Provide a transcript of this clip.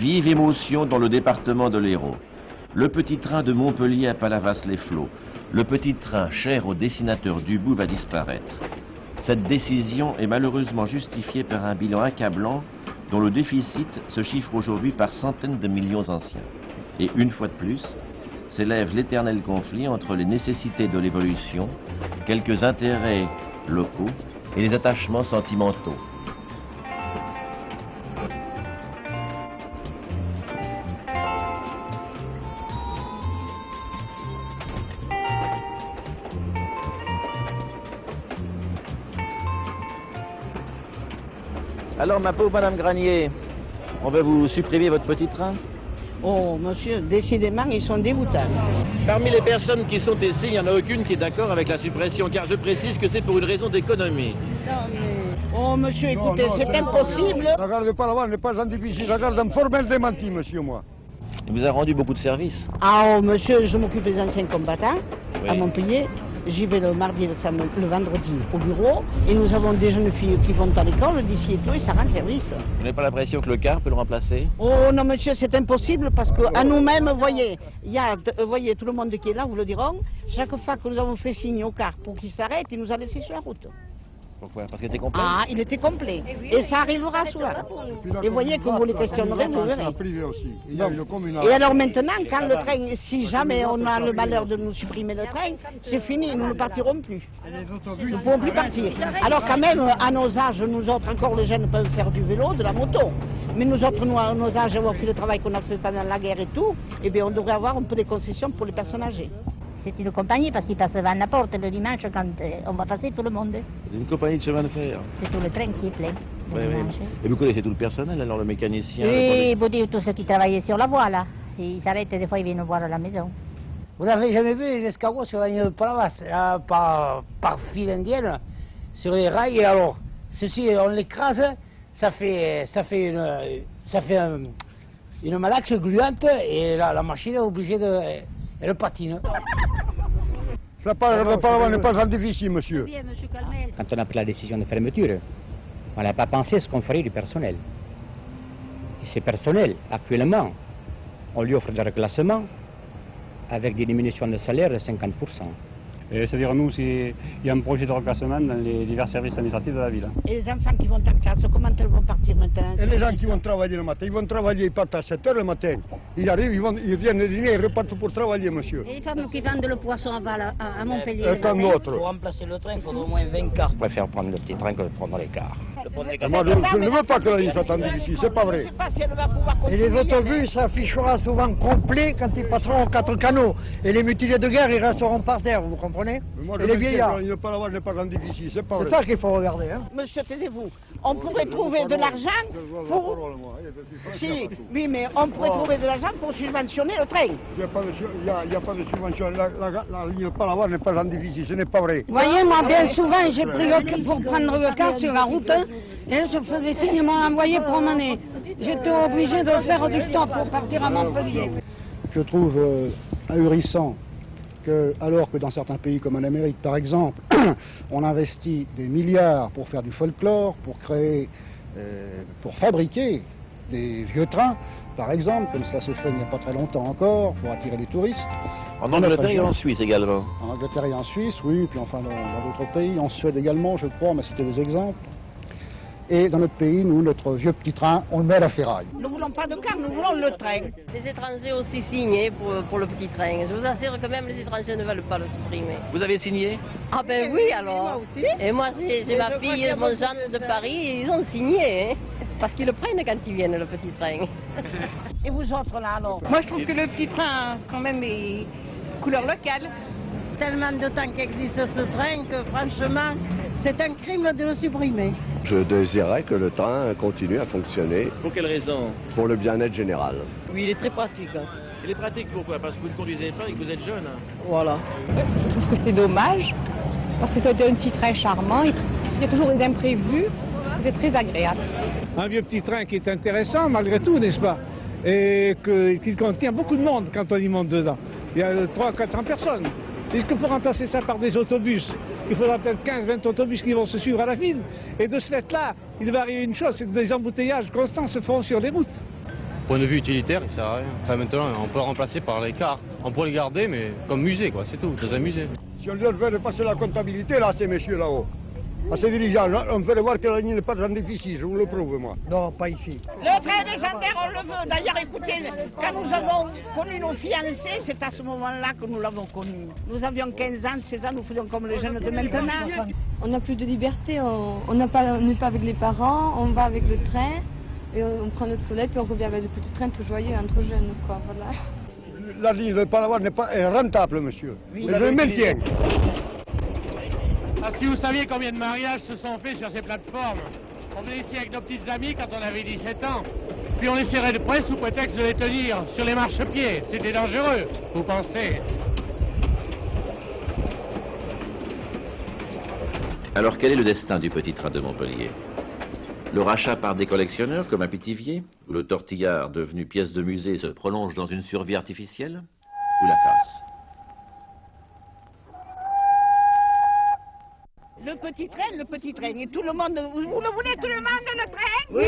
Vive émotion dans le département de l'Hérault. Le petit train de Montpellier à Palavas-les-Flots, le petit train cher au dessinateur Dubout va disparaître. Cette décision est malheureusement justifiée par un bilan accablant dont le déficit se chiffre aujourd'hui par centaines de millions anciens. Et une fois de plus, s'élève l'éternel conflit entre les nécessités de l'évolution, quelques intérêts locaux et les attachements sentimentaux. Alors, ma pauvre Madame Granier, on va vous supprimer votre petit train? Oh, monsieur, décidément, ils sont dégoûtants. Parmi les personnes qui sont ici, il n'y en a aucune qui est d'accord avec la suppression, car je précise que c'est pour une raison d'économie. Oh, monsieur, écoutez, c'est impossible. Regarde pas là-bas, n'est pas en difficile. Regarde un formel démenti, monsieur, moi. Il vous a rendu beaucoup de services. Ah, oh, monsieur, je m'occupe des anciens combattants Oui. à Montpellier. J'y vais le mardi et le vendredi au bureau. Et nous avons des jeunes filles qui vont à l'école d'ici et tout, et ça rend service. Vous n'avez pas l'impression que le car peut le remplacer? Oh non, monsieur, c'est impossible parce qu'à nous-mêmes, voyez, il y a, voyez, tout le monde qui est là, vous le diront. Chaque fois que nous avons fait signe au car pour qu'il s'arrête, il nous a laissé sur la route. Pourquoi? Parce qu'il était complet? Ah, il était complet. Et ça arrivera souvent. Et voyez que vous les questionnerez, vous verrez. Et alors maintenant, quand le train, si jamais on a le malheur de nous supprimer le train, c'est fini, nous ne partirons plus. Nous ne pourrons plus partir. Alors quand même, à nos âges, nous autres, encore les jeunes peuvent faire du vélo, de la moto. Mais nous autres, nous, à nos âges, avoir fait le travail qu'on a fait pendant la guerre et tout, eh bien on devrait avoir un peu de concessions pour les personnes âgées. C'est une compagnie parce qu'ils passent devant la porte le dimanche quand on va passer tout le monde. Une compagnie de chemin de fer. C'est tout le train qui est plein le Oui, oui. dimanche. Et vous connaissez tout le personnel, alors le mécanicien? Oui, vous dites tous ceux qui travaillaient sur la voie là. Ils s'arrêtent des fois, ils viennent nous voir à la maison. Vous n'avez jamais vu les escargots sur la ligne de Palavas, par fil indienne, sur les rails, et alors, ceci, on l'écrase, ça fait une malaxe gluante, et la machine est obligée de... Elle patine. Le Palavas n'est pas en difficile, monsieur. Quand on a pris la décision de fermeture, on n'a pas pensé à ce qu'on ferait du personnel. Et ce personnel, actuellement, on lui offre des reclassements avec des diminutions de salaire de 50%. C'est-à-dire, nous, il y a un projet de reclassement dans les divers services administratifs de la ville. Et les enfants qui vont en classe, comment elles vont partir maintenant? Et les gens qui vont travailler le matin, ils vont travailler, ils partent à 7 h le matin. Ils arrivent, ils viennent le dîner, ils repartent pour travailler, monsieur. Et les femmes qui vendent le poisson à Montpellier? Et tant d'autres. Pour remplacer le train, il faudra au moins 20 cars. Je préfère prendre le petit train que de prendre les cars. Moi, je ne veux pas que la ligne soit en difficile, c'est pas vrai. Et les autobus s'affichera souvent complet quand ils passeront aux 4 canaux. Et les mutilés de guerre, ils resteront par terre, vous comprenez? Moi, je veux dire que la ligne Palavas n'est pas en difficile, c'est pas vrai. C'est ça qu'il faut regarder. Hein. Monsieur, taisez-vous. On pourrait trouver de l'argent pour... Si, oui, mais on pourrait trouver de l'argent pour subventionner le train. Il n'y a pas de subvention. La ligne Palavas n'est pas en difficile, ce n'est pas vrai. Vous voyez, moi, bien souvent, j'ai pris pour prendre le car sur la route, et je faisais signe, m'ont envoyé promener. J'étais obligé de faire du stop pour partir à Montpellier. Je trouve ahurissant que, alors que dans certains pays comme en Amérique, par exemple, on investit des milliards pour faire du folklore, pour créer, pour fabriquer des vieux trains, par exemple, comme cela se fait il n'y a pas très longtemps encore, pour attirer les touristes. En Angleterre et en Suisse également. En Angleterre et en Suisse, oui, puis enfin dans d'autres pays, en Suède également, je crois, on m'a cité des exemples. Et dans notre pays, nous, notre vieux petit train, on le met à la ferraille. Nous ne voulons pas de car, nous voulons le train. Les étrangers aussi signé pour le petit train. Je vous assure que même les étrangers ne veulent pas le supprimer. Vous avez signé? Ah ben oui alors. Moi aussi. Et moi j'ai ma fille, mon gendre de Paris, et ils ont signé. Hein, parce qu'ils le prennent quand ils viennent, le petit train. Et vous autres là alors? Moi je trouve que le petit train quand même est couleur locale. Tellement de temps qu'existe ce train que franchement c'est un crime de le supprimer. Je désirais que le train continue à fonctionner. Pour quelle raison? Pour le bien-être général. Oui, il est très pratique. Hein. Il est pratique pourquoi? Parce que vous ne conduisez pas et que vous êtes jeune. Voilà. Je trouve que c'est dommage, parce que c'est un petit train charmant, il y a toujours des imprévus, c'est très agréable. Un vieux petit train qui est intéressant malgré tout, n'est-ce pas? Et qui contient beaucoup de monde quand on y monte dedans. Il y a 300-400 personnes. Est-ce que pour remplacer ça par des autobus, il faudra peut-être 15-20 autobus qui vont se suivre à la file. Et de ce fait-là, il va arriver une chose, c'est que des embouteillages constants se font sur les routes. point de vue utilitaire, il sert à rien. Enfin maintenant, on peut le remplacer par les cars. On pourrait les garder, mais comme musée, quoi, c'est tout, dans un musée. Si on leur fait passer la comptabilité, là, ces messieurs là-haut, à ces dirigeants, on fait voir qu'il n'est pas en déficit, je vous le prouve, moi. Non, pas ici. Le train légendaire, on le veut. D'ailleurs, écoutez, quand nous avons connu nos fiancés, c'est à ce moment-là que nous l'avons connu. Nous avions 15 ans, 16 ans, nous faisions comme les jeunes de maintenant. On n'a plus de liberté, on n'est pas avec les parents, on va avec le train, et on prend le soleil, puis on revient avec le petit train tout joyeux entre jeunes, quoi, voilà. La ligne de Palawan n'est pas rentable, monsieur. Oui, je le maintiens. Ah, si vous saviez combien de mariages se sont faits sur ces plateformes. On venait ici avec nos petites amies quand on avait 17 ans. Puis on les serrait de près sous prétexte de les tenir sur les marchepieds. C'était dangereux, vous pensez? Alors quel est le destin du petit train de Montpellier? Le rachat par des collectionneurs comme à Pithiviers, où le tortillard devenu pièce de musée se prolonge dans une survie artificielle, ou la casse? Le petit train, et tout le monde, vous le voulez tout le monde, le train? Oui!